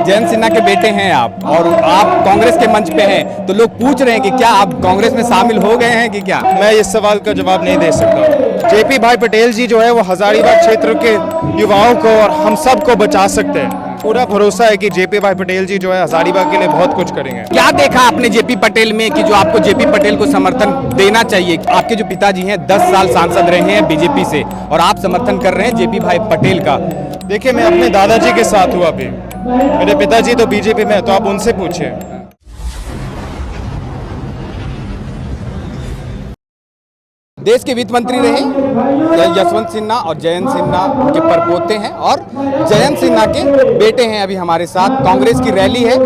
जयंत सिन्हा के बेटे हैं आप और आप कांग्रेस के मंच पे हैं, तो लोग पूछ रहे हैं कि क्या आप कांग्रेस में शामिल हो गए हैं कि क्या? मैं इस सवाल का जवाब नहीं दे सकता। जेपी भाई पटेल जी जो है वो हजारीबाग क्षेत्र के युवाओं को और हम सब को बचा सकते हैं। पूरा भरोसा है कि जेपी भाई पटेल जी जो है हजारीबाग के लिए बहुत कुछ करेंगे। क्या देखा आपने जेपी पटेल में कि जो आपको जेपी पटेल को समर्थन देना चाहिए? आपके जो पिताजी हैं 10 साल सांसद रहे हैं बीजेपी से और आप समर्थन कर रहे हैं जेपी भाई पटेल का। देखिए, मैं अपने दादाजी के साथ हूँ अभी, मेरे पिताजी तो बीजेपी में है, तो आप उनसे पूछिए। देश के वित्त मंत्री रहे यशवंत सिन्हा और जयंत सिन्हा के परपोते हैं और जयंत सिन्हा के बेटे हैं अभी हमारे साथ। कांग्रेस की रैली है,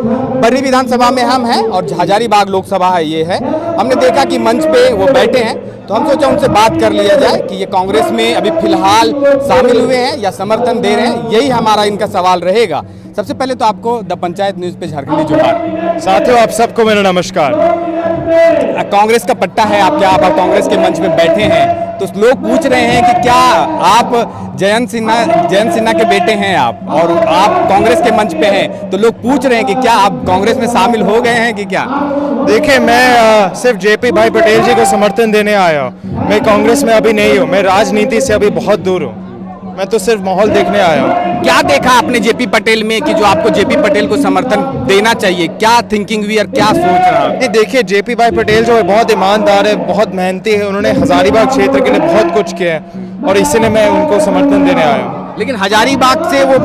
बर्री विधानसभा में हम हैं और हजारीबाग लोकसभा है ये है। हमने देखा कि मंच पे वो बैठे हैं, तो हम सोचा उनसे बात कर लिया जाए कि ये कांग्रेस में अभी फिलहाल शामिल हुए हैं या समर्थन दे रहे हैं। यही हमारा इनका सवाल रहेगा। सबसे पहले तो आपको द पंचायत न्यूज़ पे झारखंडी जोहार। साथियों, आप सबको मेरा नमस्कार। कांग्रेस का पट्टा है आपके, आप कांग्रेस के मंच में बैठे हैं, तो लोग पूछ रहे हैं कि क्या आप जयंत सिन्हा के बेटे हैं आप और आप कांग्रेस के मंच पे हैं, तो लोग पूछ रहे हैं कि क्या आप कांग्रेस में शामिल हो गए हैं कि क्या? देखिए, मैं सिर्फ जेपी भाई पटेल जी को समर्थन देने आया हूँ। मैं कांग्रेस में अभी नहीं हूँ, मैं राजनीति से अभी बहुत दूर हूँ। मैं तो सिर्फ माहौल देखने आया हूँ। क्या देखा आपने जेपी पटेल में कि जो आपको जेपी पटेल को समर्थन देना चाहिए? क्या थिंकिंग हुई और क्या सोच रहा है? देखिए, जेपी भाई पटेल जो है बहुत ईमानदार है, बहुत मेहनती है। उन्होंने हजारीबाग क्षेत्र के लिए बहुत कुछ किया है और इसीलिए मैं उनको समर्थन देने आया हूँ। लेकिन हजारीबाग से वो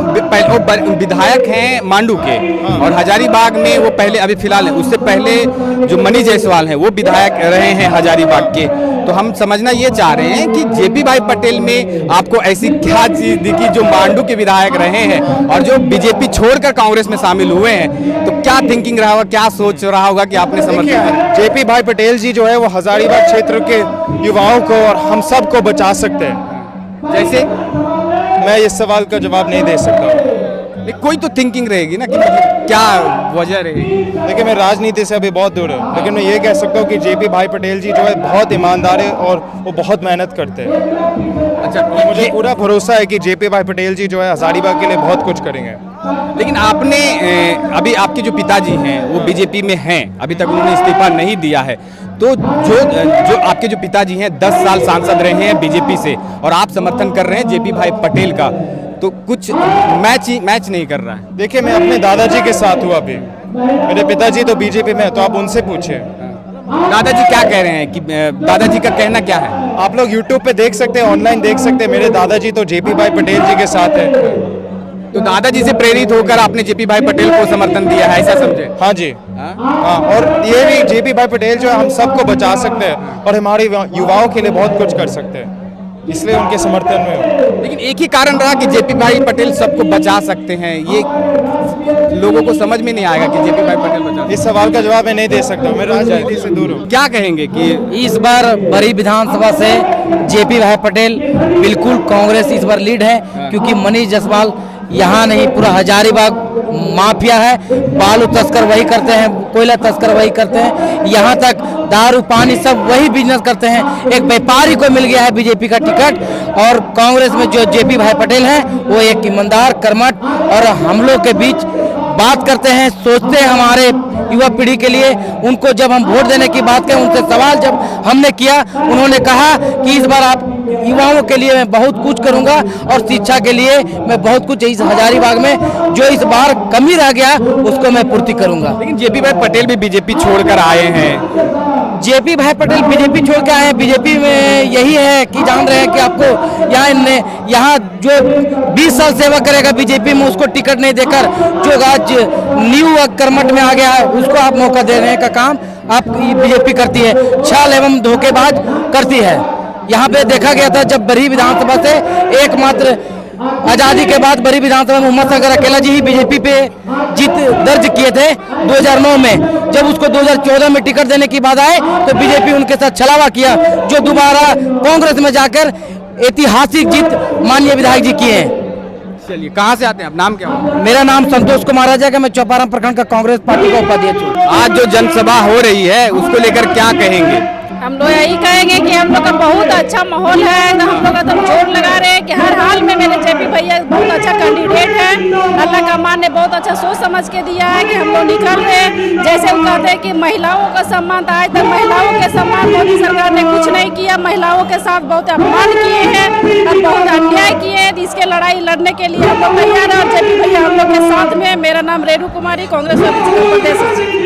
विधायक हैं मांडू के और हजारीबाग में वो पहले अभी फिलहाल है, उससे पहले जो मनीष जायसवाल हैं वो विधायक रहे हैं हजारीबाग के। तो हम समझना ये चाह रहे हैं कि जेपी भाई पटेल में आपको ऐसी क्या चीज दिखी जो मांडू के विधायक रहे हैं और जो बीजेपी छोड़कर कांग्रेस में शामिल हुए हैं? तो क्या थिंकिंग रहा होगा, क्या सोच रहा होगा कि आपने समर्थन? जेपी भाई पटेल जी जो है वो हजारीबाग क्षेत्र के युवाओं को और हम सब को बचा सकते हैं। जैसे मैं इस सवाल का जवाब नहीं दे सकता। कोई तो थिंकिंग रहेगी ना कि मतलब क्या वजह रहेगी? देखिए, मैं राजनीति से अभी बहुत दूर हूँ, लेकिन मैं ये कह सकता हूँ कि जेपी भाई पटेल जी जो है बहुत ईमानदार है और वो बहुत मेहनत करते हैं। अच्छा, मुझे पूरा भरोसा है कि जेपी भाई पटेल जी जो है हजारीबाग के लिए बहुत कुछ करेंगे। लेकिन आपने अभी आपके जो पिताजी हैं वो बीजेपी में हैं, अभी तक उन्होंने इस्तीफा नहीं दिया है, तो जो आपके जो पिताजी हैं 10 साल सांसद रहे हैं बीजेपी से और आप समर्थन कर रहे हैं जेपी भाई पटेल का, तो कुछ मैच नहीं कर रहा है। देखिए, मैं अपने दादाजी के साथ हूँ अभी, मेरे पिताजी तो बीजेपी में है, तो आप उनसे पूछिए। दादाजी क्या कह रहे हैं कि दादाजी का कहना क्या है? आप लोग यूट्यूब पे देख सकते हैं, ऑनलाइन देख सकते हैं। मेरे दादाजी तो जेपी भाई पटेल जी के साथ है। तो दादाजी से प्रेरित होकर आपने जेपी भाई पटेल को समर्थन दिया है, ऐसा समझे? हाँ जी, हाँ। और ये भी जेपी भाई पटेल जो है हम सबको बचा सकते हैं और हमारे युवाओं के लिए बहुत कुछ कर सकते हैं, इसलिए उनके समर्थन में हूँ। लेकिन एक ही कारण रहा कि जेपी भाई पटेल सबको बचा सकते हैं, ये लोगों को समझ में नहीं आएगा कि जेपी भाई पटेल बचा। इस सवाल का जवाब मैं नहीं दे सकता, मैं राजनीति से दूर हूँ। क्या कहेंगे कि इस बार बड़ी विधानसभा से जेपी भाई पटेल बिल्कुल कांग्रेस इस बार लीड है, क्योंकि मनीष जायसवाल यहाँ नहीं, पूरा हजारीबाग माफिया है। बालू तस्कर वही करते हैं, कोयला तस्कर वही करते हैं, यहाँ तक दारू पानी सब वही बिजनेस करते हैं। एक व्यापारी को मिल गया है बीजेपी का टिकट और कांग्रेस में जो जेपी भाई पटेल हैं वो एक ईमानदार कर्मठ और हम लोग के बीच बात करते हैं, सोचते हैं हमारे युवा पीढ़ी के लिए। उनको जब हम वोट देने की बात करें, उनसे सवाल जब हमने किया, उन्होंने कहा कि इस बार आप युवाओं के लिए मैं बहुत कुछ करूंगा और शिक्षा के लिए मैं बहुत कुछ इस हजारीबाग में जो इस बार कमी रह गया उसको मैं पूर्ति करूंगा। लेकिन जेपी भाई पटेल भी बीजेपी छोड़कर आए हैं। जेपी भाई पटेल बीजेपी छोड़ के आए हैं। बीजेपी में यही है कि जान रहे हैं कि आपको यहाँ जो 20 साल सेवा करेगा बीजेपी में उसको टिकट नहीं देकर जो आज न्यू कर्मठ में आ गया है उसको आप मौका देने का काम आप बीजेपी करती है, छल एवं धोखेबाज करती है। यहाँ पे देखा गया था जब बड़ी विधानसभा से एकमात्र आजादी के बाद बड़ी विधानसभा में मोहम्मद सागर अकेला जी ही बीजेपी पे जीत दर्ज किए थे 2009 में। जब उसको 2014 में टिकट देने की बात आए तो बीजेपी उनके साथ छलावा किया, जो दोबारा कांग्रेस में जाकर ऐतिहासिक जीत माननीय विधायक जी किए हैं। चलिए, कहाँ से आते हैं आप? नाम क्या है? मेरा नाम संतोष कुमार राजा का, मैं चौपारण प्रखंड का कांग्रेस पार्टी का उपाध्यक्ष हूँ। आज जो जनसभा हो रही है उसको लेकर क्या कहेंगे? हम लोग यही कहेंगे कि हम लोग का बहुत अच्छा माहौल है, तो हम लोग एकदम जोर लगा रहे हैं कि हर हाल में मेरे जेपी भैया बहुत अच्छा कैंडिडेट है। अल्लाह का मान ने बहुत अच्छा सोच समझ के दिया है कि हम लोग निकल रहे हैं। जैसे वो कहते हैं कि महिलाओं का सम्मान, आज तक महिलाओं के सम्मान मोदी सरकार ने कुछ नहीं किया, महिलाओं के साथ बहुत अपमान किए हैं और बहुत अन्याय किए हैं। इसके लड़ाई लड़ने के लिए हम लोग तैयार हैं और जेपी भैया हम लोग के साथ में। मेरा नाम रेणु कुमारी, कांग्रेस वाली जिला प्रदेश।